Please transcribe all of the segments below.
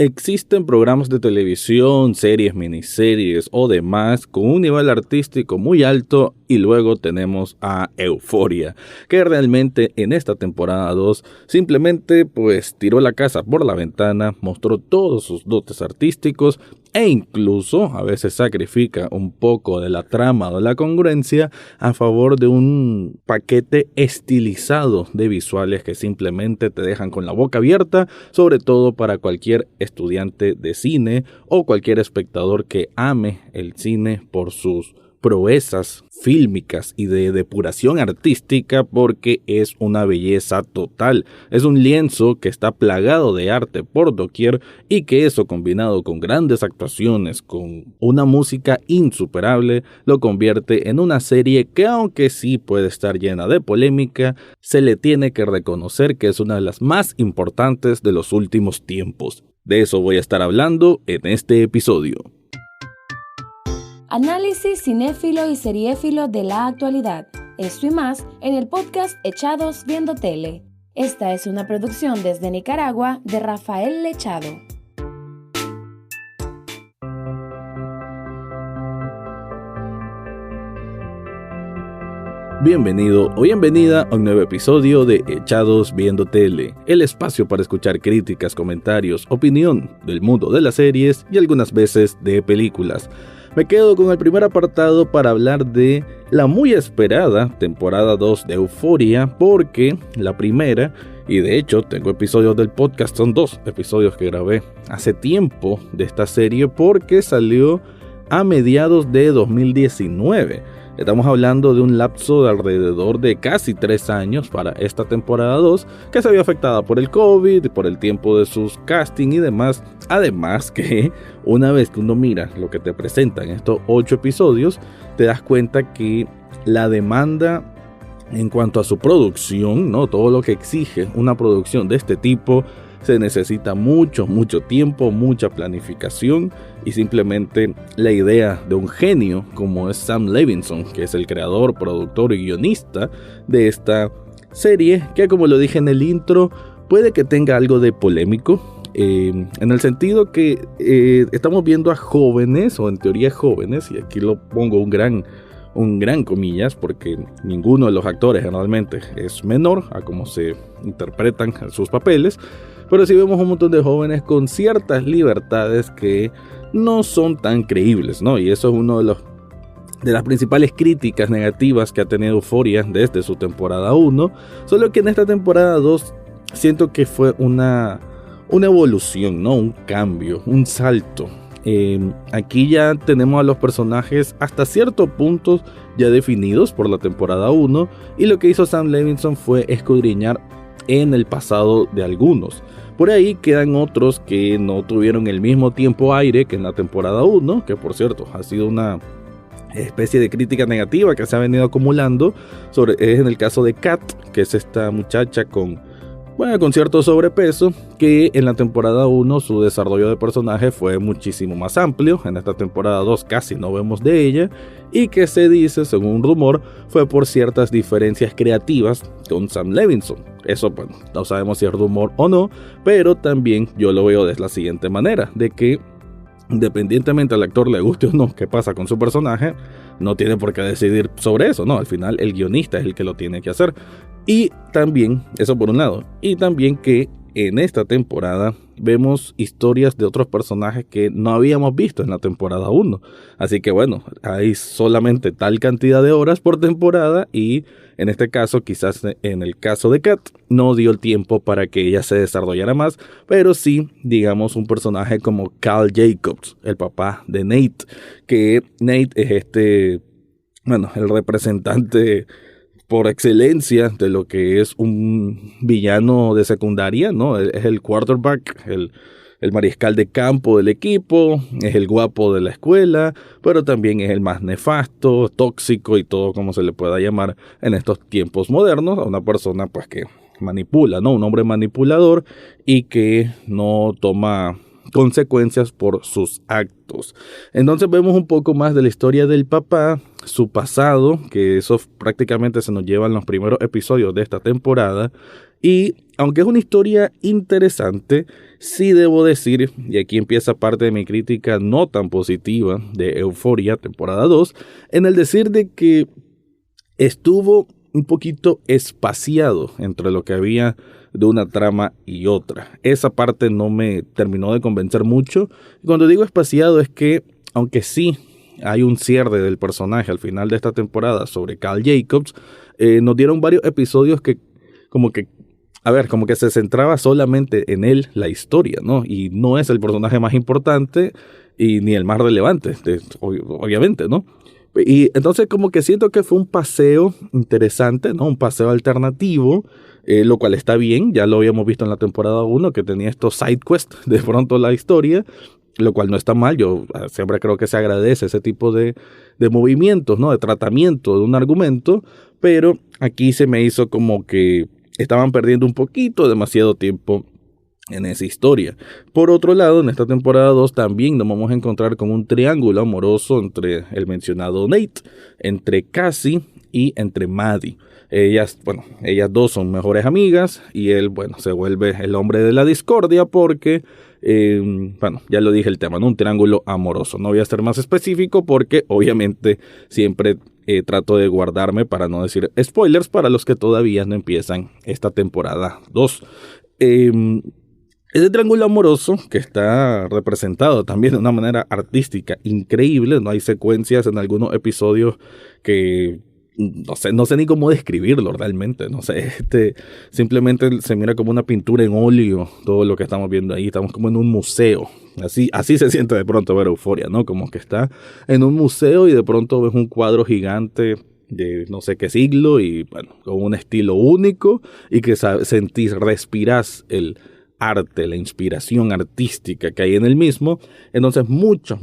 Existen programas de televisión, series, miniseries o demás con un nivel artístico muy alto y luego tenemos a Euphoria, que realmente en esta temporada 2 simplemente tiró la casa por la ventana, mostró todos sus dotes artísticos e incluso a veces sacrifica un poco de la trama o de la congruencia a favor de un paquete estilizado de visuales que simplemente te dejan con la boca abierta, sobre todo para cualquier estudiante de cine o cualquier espectador que ame el cine por sus proezas fílmicas y de depuración artística, porque es una belleza total. Es un lienzo que está plagado de arte por doquier y que eso, combinado con grandes actuaciones, con una música insuperable, lo convierte en una serie que, aunque sí puede estar llena de polémica, se le tiene que reconocer que es una de las más importantes de los últimos tiempos. De eso voy a estar hablando en este episodio. Análisis cinéfilo y seriéfilo de la actualidad. Esto y más en el podcast Echados Viendo Tele. Esta es una producción desde Nicaragua de Rafael Lechado. Bienvenido o bienvenida a un nuevo episodio de Echados Viendo Tele, el espacio para escuchar críticas, comentarios, opinión del mundo de las series y algunas veces de películas. Me quedo con el primer apartado para hablar de la muy esperada temporada 2 de Euphoria, porque la primera, y de hecho tengo episodios del podcast, son 2 episodios que grabé hace tiempo de esta serie porque salió a mediados de 2019. Estamos hablando de un lapso de alrededor de casi 3 años para esta temporada 2, que se vio afectada por el COVID, por el tiempo de sus casting y demás. Además que una vez que uno mira lo que te presentan estos 8 episodios, te das cuenta que la demanda en cuanto a su producción, ¿no? Todo lo que exige una producción de este tipo, se necesita mucho tiempo, mucha planificación y simplemente la idea de un genio como es Sam Levinson, que es el creador, productor y guionista de esta serie, que como lo dije en el intro, puede que tenga algo de polémico, en el sentido que estamos viendo a jóvenes, o en teoría jóvenes, y aquí lo pongo un gran comillas, porque ninguno de los actores generalmente es menor a cómo se interpretan sus papeles, pero sí vemos un montón de jóvenes con ciertas libertades que no son tan creíbles, ¿no? Y eso es uno de las principales críticas negativas que ha tenido Euphoria desde su temporada 1, solo que en esta temporada 2 siento que fue una evolución, ¿no? Un cambio, un salto. Aquí ya tenemos a los personajes hasta cierto punto ya definidos por la temporada 1, y lo que hizo Sam Levinson fue escudriñar en el pasado de algunos. Por ahí quedan otros que no tuvieron el mismo tiempo aire que en la temporada 1, que por cierto ha sido una especie de crítica negativa que se ha venido acumulando. Es en el caso de Kat, que es esta muchacha con cierto sobrepeso, que en la temporada 1 su desarrollo de personaje fue muchísimo más amplio. En esta temporada 2 casi no vemos de ella, y que se dice, según un rumor, fue por ciertas diferencias creativas con Sam Levinson. Eso, no sabemos si es rumor o no, pero también yo lo veo de la siguiente manera, de que independientemente al actor le guste o no qué pasa con su personaje, no tiene por qué decidir sobre eso, ¿no? Al final el guionista es el que lo tiene que hacer. Y también, eso por un lado, y también que en esta temporada vemos historias de otros personajes que no habíamos visto en la temporada 1. Así que hay solamente tal cantidad de horas por temporada, y en este caso, quizás en el caso de Kat, no dio el tiempo para que ella se desarrollara más, pero sí, digamos, un personaje como Cal Jacobs, el papá de Nate, que Nate es el representante por excelencia de lo que es un villano de secundaria, ¿no? Es el quarterback, el mariscal de campo del equipo, es el guapo de la escuela, pero también es el más nefasto, tóxico y todo como se le pueda llamar en estos tiempos modernos, a una persona que manipula, ¿no? Un hombre manipulador y que no toma consecuencias por sus actos. Entonces vemos un poco más de la historia del papá, su pasado, que eso prácticamente se nos lleva en los primeros episodios de esta temporada. Y aunque es una historia interesante, sí debo decir, y aquí empieza parte de mi crítica no tan positiva de Euphoria temporada 2, en el decir de que estuvo un poquito espaciado entre lo que había de una trama y otra. Esa parte no me terminó de convencer mucho. Cuando digo espaciado es que, aunque sí hay un cierre del personaje al final de esta temporada sobre Cal Jacobs, nos dieron varios episodios que como que se centraba solamente en él la historia, ¿no? Y no es el personaje más importante y ni el más relevante, obviamente, ¿no? Y entonces como que siento que fue un paseo interesante, ¿no? Un paseo alternativo, lo cual está bien. Ya lo habíamos visto en la temporada 1, que tenía estos side quests de pronto la historia, lo cual no está mal. Yo siempre creo que se agradece ese tipo de movimientos, ¿no? De tratamiento de un argumento, pero aquí se me hizo como que estaban perdiendo un poquito, demasiado tiempo en esa historia. Por otro lado, en esta temporada 2 también nos vamos a encontrar con un triángulo amoroso entre el mencionado Nate, entre Cassie y entre Maddie. Ellas dos son mejores amigas y él, se vuelve el hombre de la discordia porque, ya lo dije el tema, ¿no? Un triángulo amoroso. No voy a ser más específico porque obviamente siempre trato de guardarme para no decir spoilers para los que todavía no empiezan esta temporada 2. Ese triángulo amoroso que está representado también de una manera artística increíble, no hay secuencias en algunos episodios que no sé ni cómo describirlo realmente, no sé, simplemente se mira como una pintura en óleo todo lo que estamos viendo ahí, estamos como en un museo, así se siente de pronto ver Euphoria, ¿no? Como que está en un museo y de pronto ves un cuadro gigante de no sé qué siglo y con un estilo único y que respirás el arte, la inspiración artística que hay en el mismo. Entonces muchos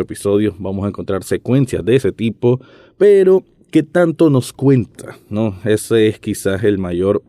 episodios vamos a encontrar secuencias de ese tipo, pero ¿qué tanto nos cuenta? ¿No? Ese es quizás el mayor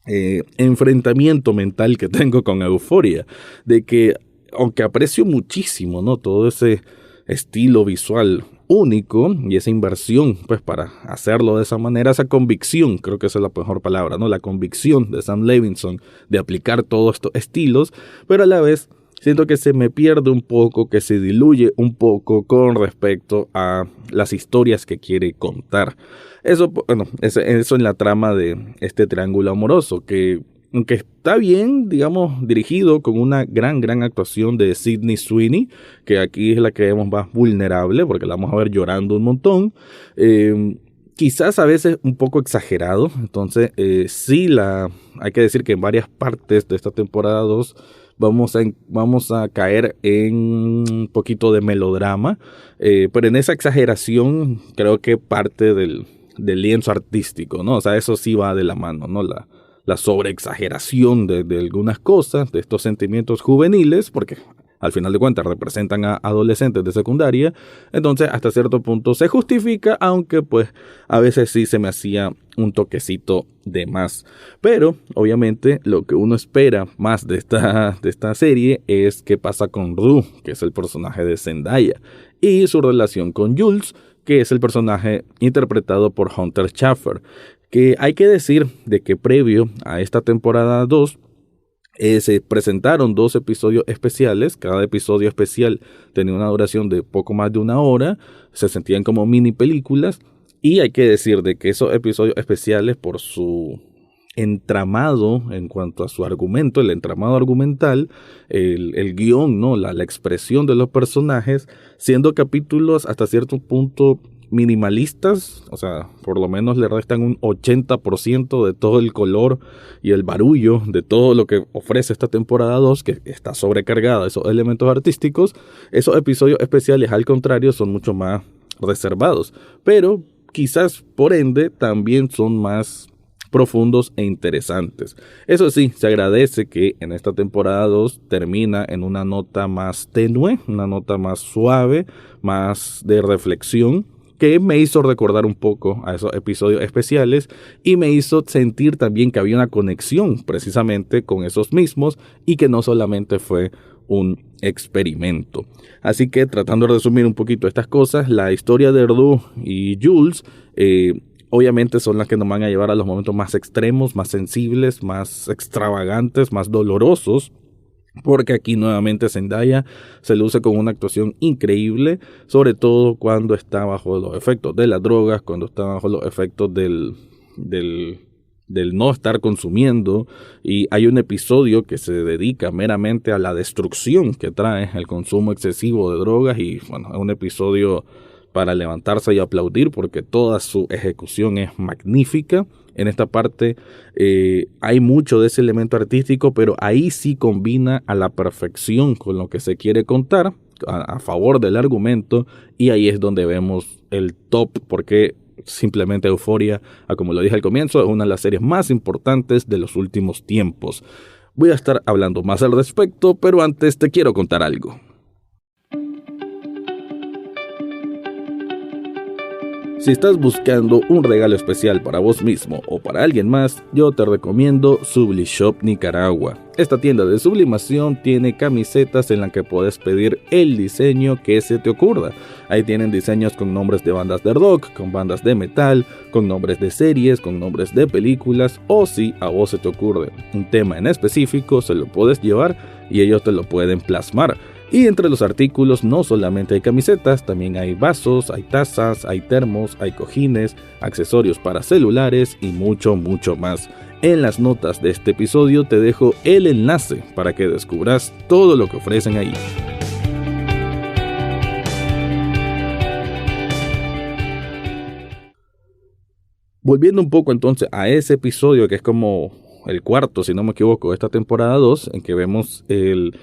enfrentamiento mental que tengo con Euphoria, de que aunque aprecio muchísimo, ¿no? Todo ese estilo visual único y esa inversión pues para hacerlo de esa manera, esa convicción, creo que esa es la mejor palabra, ¿no? La convicción de Sam Levinson de aplicar todos estos estilos, pero a la vez siento que se me pierde un poco, que se diluye un poco con respecto a las historias que quiere contar. Eso en la trama de este triángulo amoroso, que aunque está bien, digamos, dirigido con una gran actuación de Sydney Sweeney, que aquí es la que vemos más vulnerable, porque la vamos a ver llorando un montón, quizás a veces un poco exagerado. Entonces hay que decir que en varias partes de esta temporada 2 vamos a caer en un poquito de melodrama, pero en esa exageración creo que parte del lienzo artístico, ¿no? O sea, eso sí va de la mano, ¿no? La sobreexageración de algunas cosas, de estos sentimientos juveniles, porque al final de cuentas representan a adolescentes de secundaria, entonces hasta cierto punto se justifica, aunque pues a veces sí se me hacía un toquecito de más. Pero obviamente lo que uno espera más de esta serie es qué pasa con Rue, que es el personaje de Zendaya, y su relación con Jules, que es el personaje interpretado por Hunter Schafer, que hay que decir de que previo a esta temporada 2 se presentaron 2 episodios especiales. Cada episodio especial tenía una duración de poco más de 1 hora, se sentían como mini películas, y hay que decir de que esos episodios especiales, por su entramado en cuanto a su argumento, el entramado argumental, el guión, ¿no? la expresión de los personajes, siendo capítulos hasta cierto punto minimalistas, o sea, por lo menos le restan un 80% de todo el color y el barullo de todo lo que ofrece esta temporada 2, que está sobrecargada de esos elementos artísticos. Esos episodios especiales, al contrario, son mucho más reservados, pero quizás por ende también son más profundos e interesantes. Eso sí, se agradece que en esta temporada 2 termina en una nota más tenue, una nota más suave, más de reflexión, que me hizo recordar un poco a esos episodios especiales y me hizo sentir también que había una conexión precisamente con esos mismos y que no solamente fue un experimento. Así que tratando de resumir un poquito estas cosas, la historia de Erdoux y Jules obviamente son las que nos van a llevar a los momentos más extremos, más sensibles, más extravagantes, más dolorosos, porque aquí nuevamente Zendaya se luce con una actuación increíble, sobre todo cuando está bajo los efectos de las drogas, cuando está bajo los efectos del no estar consumiendo, y hay un episodio que se dedica meramente a la destrucción que trae el consumo excesivo de drogas, y bueno, es un episodio para levantarse y aplaudir porque toda su ejecución es magnífica. En esta parte hay mucho de ese elemento artístico, pero ahí sí combina a la perfección con lo que se quiere contar, a favor del argumento, y ahí es donde vemos el top, porque simplemente Euphoria, como lo dije al comienzo, es una de las series más importantes de los últimos tiempos. Voy a estar hablando más al respecto, pero antes te quiero contar algo. Si estás buscando un regalo especial para vos mismo o para alguien más, yo te recomiendo Sublishop Nicaragua. Esta tienda de sublimación tiene camisetas en las que puedes pedir el diseño que se te ocurra. Ahí tienen diseños con nombres de bandas de rock, con bandas de metal, con nombres de series, con nombres de películas, o si a vos se te ocurre un tema en específico, se lo puedes llevar y ellos te lo pueden plasmar. Y entre los artículos no solamente hay camisetas, también hay vasos, hay tazas, hay termos, hay cojines, accesorios para celulares y mucho más. En las notas de este episodio te dejo el enlace para que descubras todo lo que ofrecen ahí. Volviendo un poco entonces a ese episodio que es como el cuarto, si no me equivoco, de esta temporada 2, en que vemos el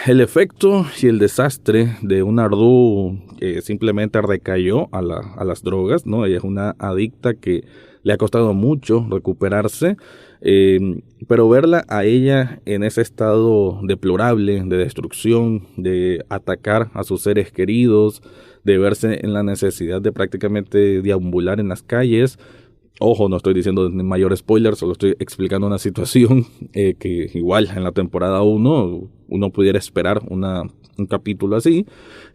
efecto y el desastre de una Erdoux que simplemente recayó a las drogas, ¿no? Ella es una adicta que le ha costado mucho recuperarse, pero verla a ella en ese estado deplorable de destrucción, de atacar a sus seres queridos, de verse en la necesidad de prácticamente deambular en las calles. Ojo, no estoy diciendo mayor spoiler, solo estoy explicando una situación que igual en la temporada 1 uno pudiera esperar un capítulo así.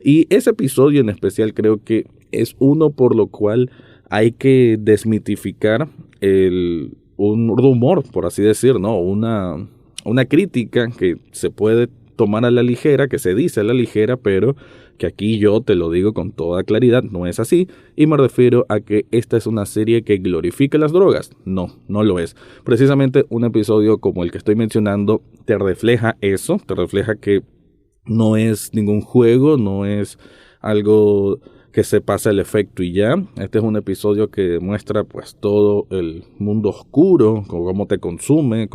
Y ese episodio en especial creo que es uno por lo cual hay que desmitificar un rumor, por así decir, ¿no? Una crítica que se puede tomar a la ligera, que se dice a la ligera, pero que aquí yo te lo digo con toda claridad, no es así, y me refiero a que esta es una serie que glorifica las drogas. No lo es. Precisamente un episodio como el que estoy mencionando te refleja eso, te refleja que no es ningún juego, no es algo que se pasa el efecto y ya. Este es un episodio que muestra pues todo el mundo oscuro, cómo te consume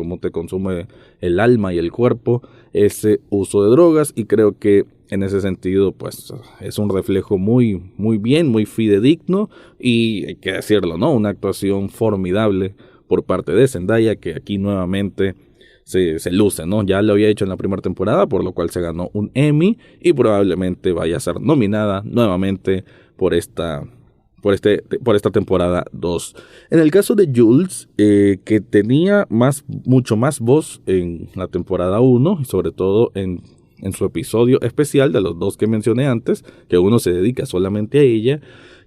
el alma y el cuerpo ese uso de drogas, y creo que en ese sentido pues es un reflejo muy bien, muy fidedigno, y hay que decirlo, ¿no? Una actuación formidable por parte de Zendaya, que aquí nuevamente se luce, ¿no? Ya lo había hecho en la primera temporada, por lo cual se ganó un Emmy y probablemente vaya a ser nominada nuevamente por esta temporada 2. En el caso de Jules, que tenía mucho más voz en la temporada 1, y sobre todo en su episodio especial de los dos que mencioné antes, que uno se dedica solamente a ella,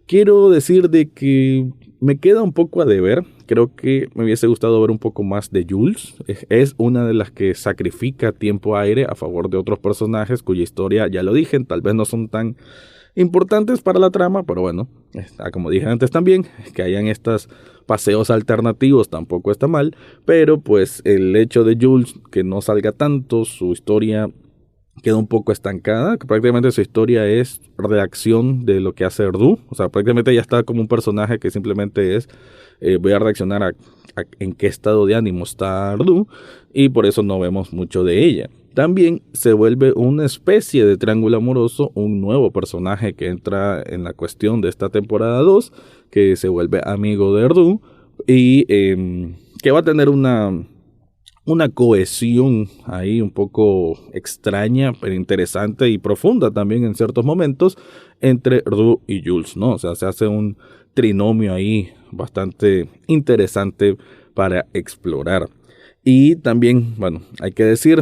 quiero decir de que me queda un poco a deber. Creo que me hubiese gustado ver un poco más de Jules. Es una de las que sacrifica tiempo aire a favor de otros personajes cuya historia, ya lo dije, tal vez no son tan importantes para la trama, pero bueno, como dije antes también, que hayan estos paseos alternativos tampoco está mal, pero pues el hecho de Jules que no salga tanto, su historia queda un poco estancada, que prácticamente su historia es reacción de lo que hace Erdoux, o sea, prácticamente ya está como un personaje que simplemente es, voy a reaccionar a en qué estado de ánimo está Erdoux, y por eso no vemos mucho de ella. También se vuelve una especie de triángulo amoroso, un nuevo personaje que entra en la cuestión de esta temporada 2, que se vuelve amigo de Erdoux, y que va a tener una cohesión ahí un poco extraña, pero interesante y profunda también en ciertos momentos entre Erdoux y Jules, ¿no? O sea, se hace un trinomio ahí bastante interesante para explorar. Y también, bueno, hay que decir,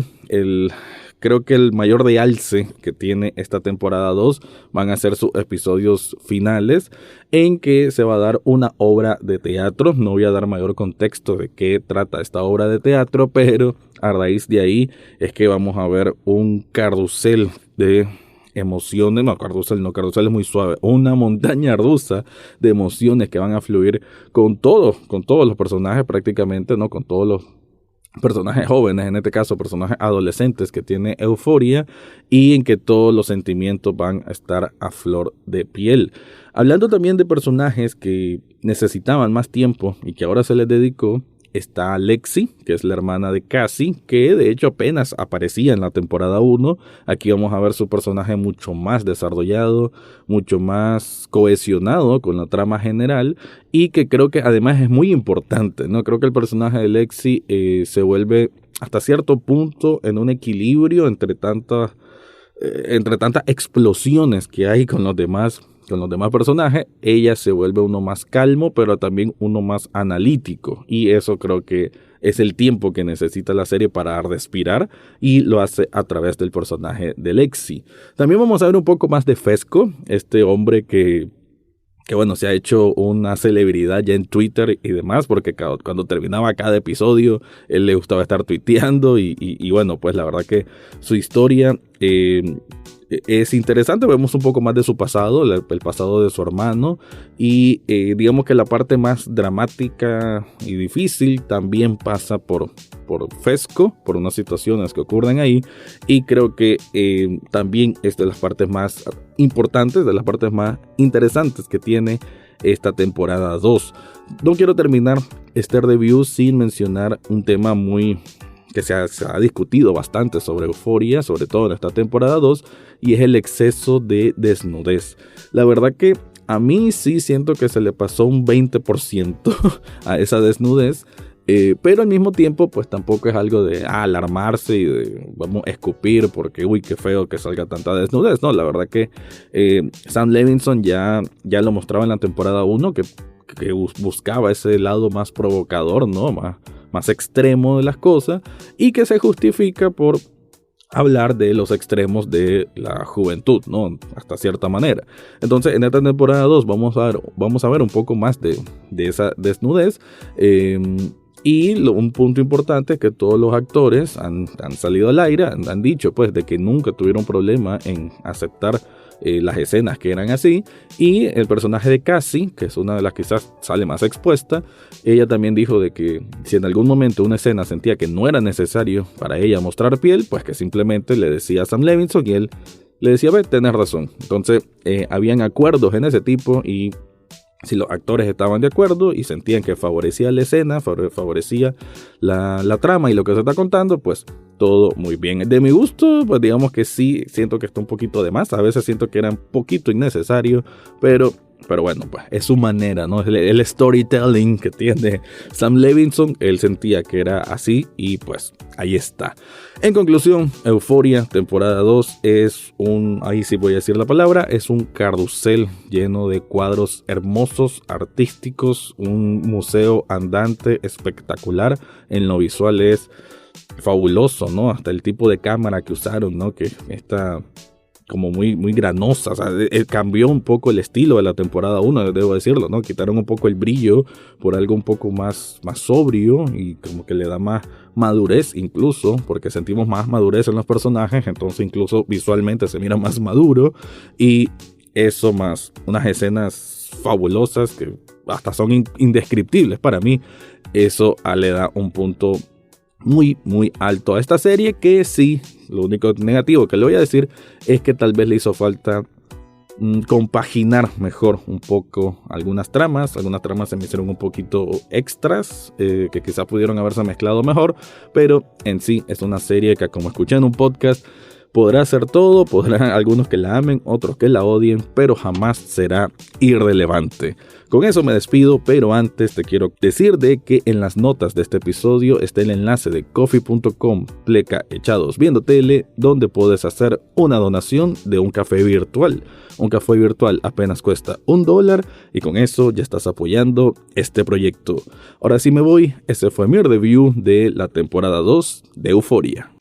creo que el mayor realce que tiene esta temporada 2 van a ser sus episodios finales, en que se va a dar una obra de teatro. No voy a dar mayor contexto de qué trata esta obra de teatro, pero a raíz de ahí es que vamos a ver un carrusel de emociones, carrusel es muy suave, una montaña rusa de emociones que van a fluir con todos los personajes prácticamente, ¿no? Con todos los personajes jóvenes, en este caso personajes adolescentes que tiene Euphoria, y en que todos los sentimientos van a estar a flor de piel. Hablando también de personajes que necesitaban más tiempo y que ahora se les dedicó, está Lexi, que es la hermana de Cassie, que de hecho apenas aparecía en la temporada 1. Aquí vamos a ver su personaje mucho más desarrollado, mucho más cohesionado con la trama general, y que creo que además es muy importante, ¿no? Creo que el personaje de Lexi se vuelve hasta cierto punto en un equilibrio entre tantas explosiones que hay con los demás personajes. Ella se vuelve uno más calmo, pero también uno más analítico, y eso creo que es el tiempo que necesita la serie para respirar, y lo hace a través del personaje de Lexi. También vamos a ver un poco más de Fesco, este hombre que bueno, se ha hecho una celebridad ya en Twitter y demás, porque cuando terminaba cada episodio, él le gustaba estar tuiteando, y bueno, pues la verdad que su historia es interesante. Vemos un poco más de su pasado, el pasado de su hermano, y digamos que la parte más dramática y difícil también pasa por Fesco, por unas situaciones que ocurren ahí, y creo que también es de las partes más importantes, de las partes más interesantes que tiene esta temporada 2. No quiero terminar este review sin mencionar un tema que se ha discutido bastante sobre Euphoria, sobre todo en esta temporada 2, y es el exceso de desnudez. La verdad que a mí sí siento que se le pasó un 20% a esa desnudez, pero al mismo tiempo pues tampoco es algo de alarmarse y de vamos a escupir porque uy qué feo que salga tanta desnudez. No, la verdad que Sam Levinson ya lo mostraba en la temporada 1 que buscaba ese lado más provocador, ¿no? Más extremo de las cosas, y que se justifica por hablar de los extremos de la juventud, ¿no? Hasta cierta manera. Entonces, en esta temporada 2 vamos a ver un poco más de esa desnudez, y un punto importante es que todos los actores han salido al aire, han dicho pues de que nunca tuvieron problema en aceptar las escenas que eran así, y el personaje de Cassie, que es una de las que quizás sale más expuesta, ella también dijo de que si en algún momento una escena sentía que no era necesario para ella mostrar piel, pues que simplemente le decía a Sam Levinson y él le decía, ve, tenés razón. Entonces habían acuerdos en ese tipo, y si los actores estaban de acuerdo y sentían que favorecía la escena, favorecía la trama y lo que se está contando, pues todo muy bien. De mi gusto, pues digamos que sí, siento que está un poquito de más. A veces siento que era un poquito innecesario, pero bueno, pues es su manera, ¿no? El storytelling que tiene Sam Levinson, él sentía que era así, y pues ahí está. En conclusión, Euphoria temporada 2 ahí sí voy a decir la palabra, es un carrusel lleno de cuadros hermosos, artísticos, un museo andante espectacular. En lo visual es fabuloso, ¿no? Hasta el tipo de cámara que usaron, ¿no? Que está como muy granosa, o sea, cambió un poco el estilo de la temporada 1, debo decirlo, ¿no? Quitaron un poco el brillo por algo un poco más sobrio, y como que le da más madurez incluso, porque sentimos más madurez en los personajes, entonces incluso visualmente se mira más maduro, y eso más unas escenas fabulosas que hasta son indescriptibles para mí. Eso le da un punto muy alto a esta serie, que sí, lo único negativo que le voy a decir es que tal vez le hizo falta compaginar mejor un poco algunas tramas se me hicieron un poquito extras, que quizás pudieron haberse mezclado mejor, pero en sí es una serie que, como escuché en un podcast, podrá hacer todo, podrán algunos que la amen, otros que la odien, pero jamás será irrelevante. Con eso me despido, pero antes te quiero decir de que en las notas de este episodio está el enlace de coffee.com/echados viendo tele, donde puedes hacer una donación de un café virtual. Un café virtual apenas cuesta $1, y con eso ya estás apoyando este proyecto. Ahora sí me voy, ese fue mi review de la temporada 2 de Euphoria.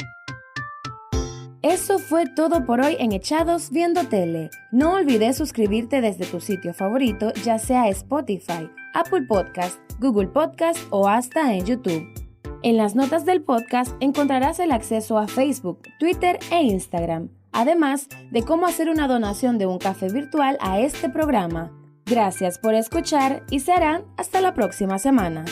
Eso fue todo por hoy en Echados Viendo Tele. No olvides suscribirte desde tu sitio favorito, ya sea Spotify, Apple Podcast, Google Podcast o hasta en YouTube. En las notas del podcast encontrarás el acceso a Facebook, Twitter e Instagram, además de cómo hacer una donación de un café virtual a este programa. Gracias por escuchar y serán hasta la próxima semana.